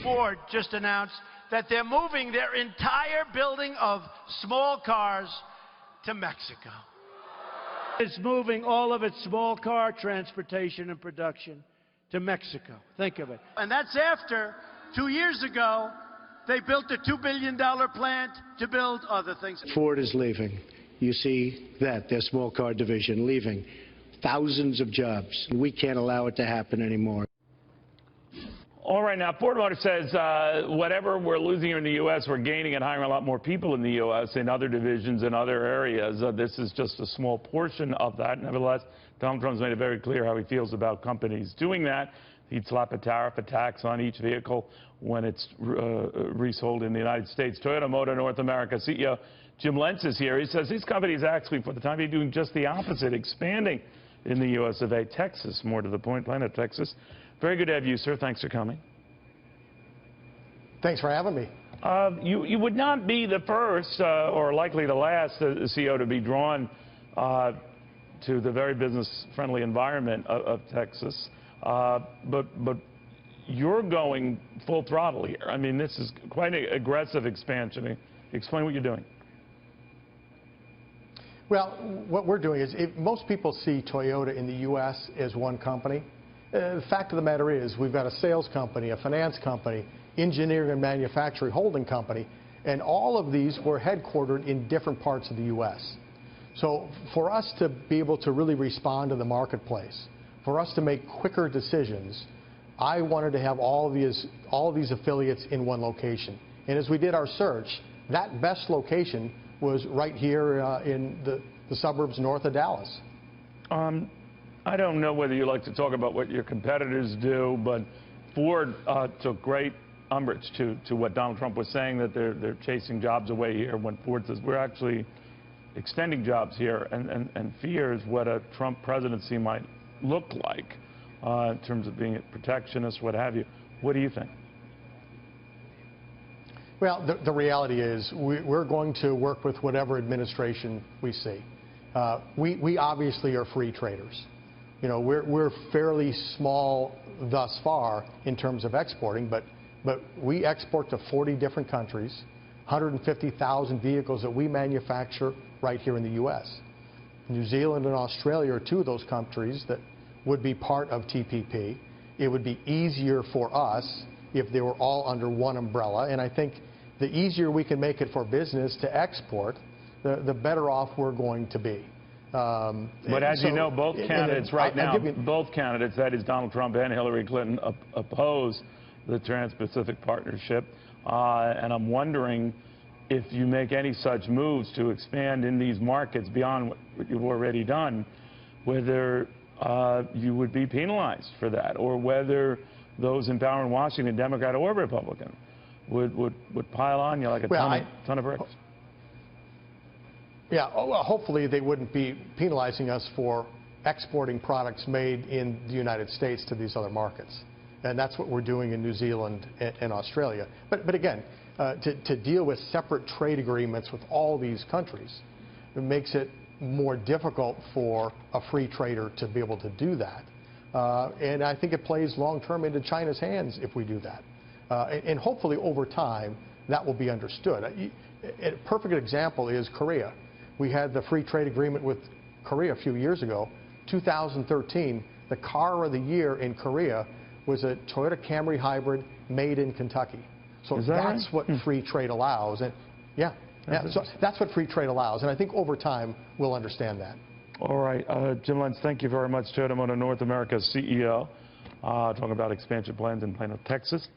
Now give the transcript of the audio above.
Ford just announced that they're moving their entire building of small cars to Mexico. It's moving all of its small car transportation and production to Mexico. Think of it. And that's after 2 years ago, they built a $2 billion plant to build other things. Ford is leaving. You see that, their small car division leaving. Thousands of jobs. We can't allow it to happen anymore. All right, now, Ford Motor says whatever we're losing here in the U.S., we're gaining and hiring a lot more people in the U.S. in other divisions and other areas. This is just a small portion of that. Nevertheless, Donald Trump's made it very clear how he feels about companies doing that. He'd slap a tariff, a tax on each vehicle when it's resold in the United States. Toyota Motor North America CEO Jim Lentz is here. He says these companies actually, for the time being, doing just the opposite, expanding in the U.S. of A. Texas, more to the point, Plano, Texas. Very good to have you, sir. Thanks for coming. Thanks for having me. You would not be the first or likely the last CEO to be drawn to the very business-friendly environment of Texas. But you're going full throttle here. I mean, this is quite an aggressive expansion. Explain what you're doing. Well, what we're doing is, most people see Toyota in the U.S. as one company. The fact of the matter is, we've got a sales company, a finance company, engineering and manufacturing holding company, and all of these were headquartered in different parts of the U.S. So for us to be able to really respond to the marketplace, for us to make quicker decisions, I wanted to have all of these affiliates in one location. And as we did our search, that best location was right here in the suburbs north of Dallas. I don't know whether you like to talk about what your competitors do, but Ford took great umbrage to what Donald Trump was saying, that they're chasing jobs away here, when Ford says we're actually extending jobs here, and fears what a Trump presidency might look like in terms of being protectionist, what have you. What do you think? Well, the reality is we're going to work with whatever administration we see. We obviously are free traders. You know, we're fairly small thus far in terms of exporting, but we export to 40 different countries, 150,000 vehicles that we manufacture right here in the U.S. New Zealand and Australia are two of those countries that would be part of TPP. It would be easier for us if they were all under one umbrella, and I think the easier we can make it for business to export, the better off we're going to be. But as you know, both candidates right now, both candidates, that is Donald Trump and Hillary Clinton, oppose the Trans-Pacific Partnership. And I'm wondering if you make any such moves to expand in these markets beyond what you've already done, whether you would be penalized for that, or whether those in power in Washington, Democrat or Republican, would pile on you like a ton of bricks. Yeah, well, hopefully they wouldn't be penalizing us for exporting products made in the United States to these other markets. And that's what we're doing in New Zealand and Australia. But again, to deal with separate trade agreements with all these countries, it makes it more difficult for a free trader to be able to do that. And I think it plays long-term into China's hands if we do that. And hopefully over time, that will be understood. A perfect example is Korea. We had the free trade agreement with Korea a few years ago. 2013, the car of the year in Korea was a Toyota Camry hybrid made in Kentucky. So that's what free trade allows. And so that's what free trade allows. And I think over time, we'll understand that. All right. Jim Lentz, thank you very much. Toyota Motor North America CEO, talking about expansion plans in Plano, Texas.